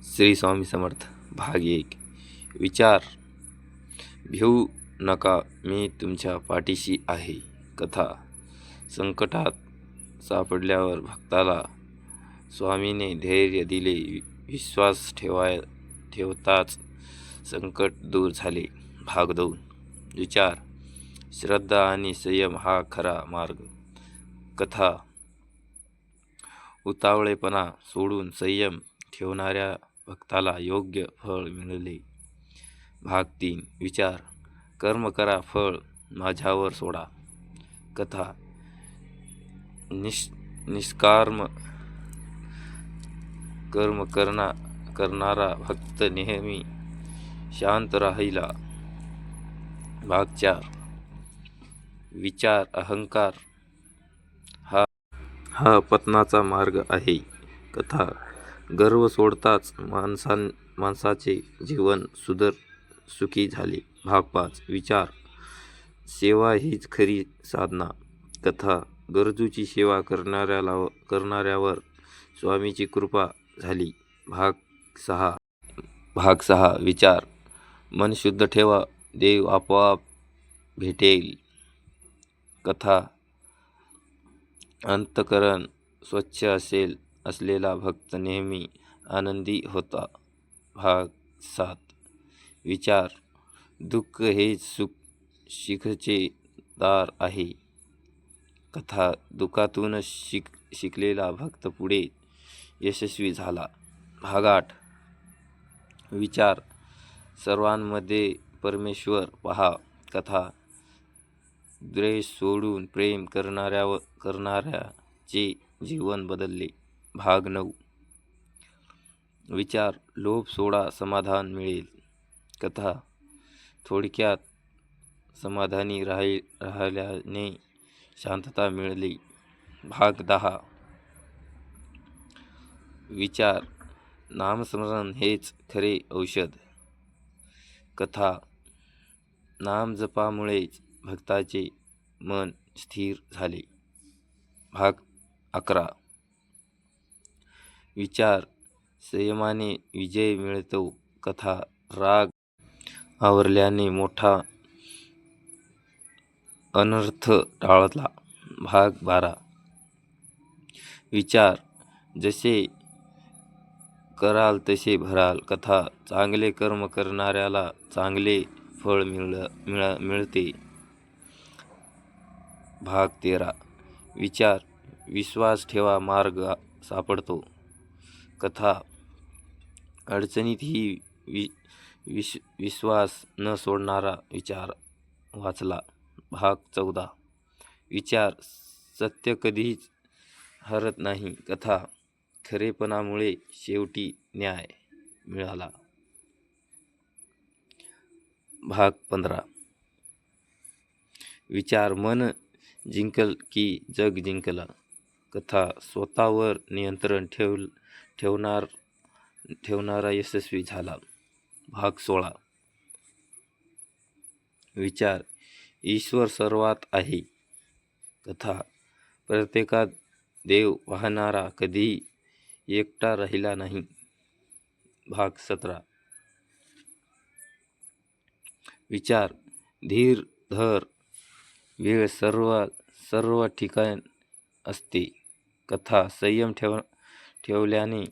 श्री स्वामी समर्थ. भाग 1. विचार. भिवू नका, मी तुमच्या पाठीशी आहे. कथा. संकटात सापडल्यावर भक्ताला स्वामीने धैर्य दिले. विश्वास ठेवताच संकट दूर झाले. भाग 2. विचार. श्रद्धा आणि संयम हा खरा मार्ग. कथा. उतावळेपणा सोडून संयम ठेवणाऱ्या भक्ताला योग्य फळ मिळाले. भाग 3. विचार. कर्म करा, फळ माझ्यावर सोडा. कथा. निष्काम कर्म करणारा भक्त नेहमी शांत राहिला. भाग 4. विचार. अहंकार हा पतनाचा मार्ग आहे. कथा. गर्व सोडताच माणसाचे जीवन सुखी झाले. भाग 5. विचार. सेवा हीच खरी साधना. कथा. गरजूची सेवा करणाऱ्यावर स्वामीची कृपा झाली. भाग 6. विचार. मन शुद्ध ठेवा, देव आपोआप भेटेल. कथा. अंतःकरण स्वच्छ असलेला भक्त नेहमी आनंदी होता. भाग 7. विचार. दुःख हेच शिखचे दार आहे. कथा. दुःखातून शिकलेला भक्त पुढे यशस्वी झाला. भाग 8. विचार. सर्वांमध्ये परमेश्वर पहा. कथा. द्वेष सोडून प्रेम करणाऱ्याचे जीवन बदलले. भाग 9. विचार. लोभ सोडा, समाधान मिळेल. कथा. थोडक्यात, समाधानी राहिल्याने शांतता मिळाली. भाग 10. विचार. नामस्मरण हेच खरे औषध. कथा. नामजपामुळेच भक्ताचे मन स्थिर झाले. भाग 11. विचार. संयमाने विजय मिळतो. कथा. राग आवरल्याने मोठा अनर्थ टाळला. भाग 12. विचार. जसे कराल तसे भराल. कथा. चांगले कर्म करणाऱ्याला चांगले फळ मिळते. भाग 13. विचार. विश्वास ठेवा, मार्ग सापडतो. कथा. अडचणीतही विश्वास न सोडणारा विचार वाचला. भाग 14. विचार. सत्य कधीच हरत नाही. कथा. खरेपणामुळे शेवटी न्याय मिळाला. भाग 15. विचार. मन जिंकल की जग जिंकला. कथा. स्वतःवर नियंत्रण ठेवणारा यशस्वी झाला. भाग 16. विचार. ईश्वर सर्वात आहे. कथा. प्रत्येकात देव वाहणारा कधीही एकटा राहिला नाही. भाग 17. विचार. धीर धर, वेळ सर्व ठिकाण असते. कथा. संयम ठेवल्याने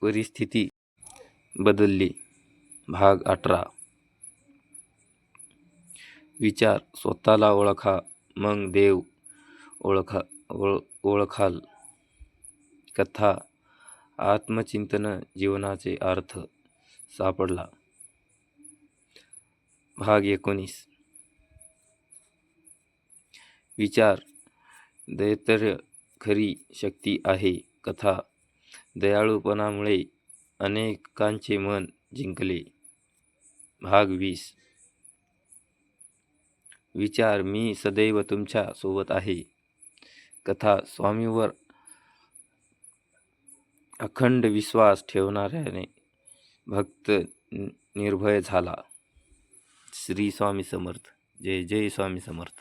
परिस्थिती बदलली. भाग 18. विचार. स्वतःला ओळखा, मग देव ओळखाल. कथा. आत्मचिंतन जीवनाचे अर्थ सापडला. भाग 19. विचार. दैत्य खरी शक्ती आहे. कथा. दयाळूपणामुळे अनेकांचे मन जिंकले. भाग 20. विचार. मी सदैव तुमच्या सोबत आहे. कथा. स्वामीवर अखंड विश्वास ठेवणाऱ्याने भक्त निर्भय झाला. श्री स्वामी समर्थ. जय जय स्वामी समर्थ.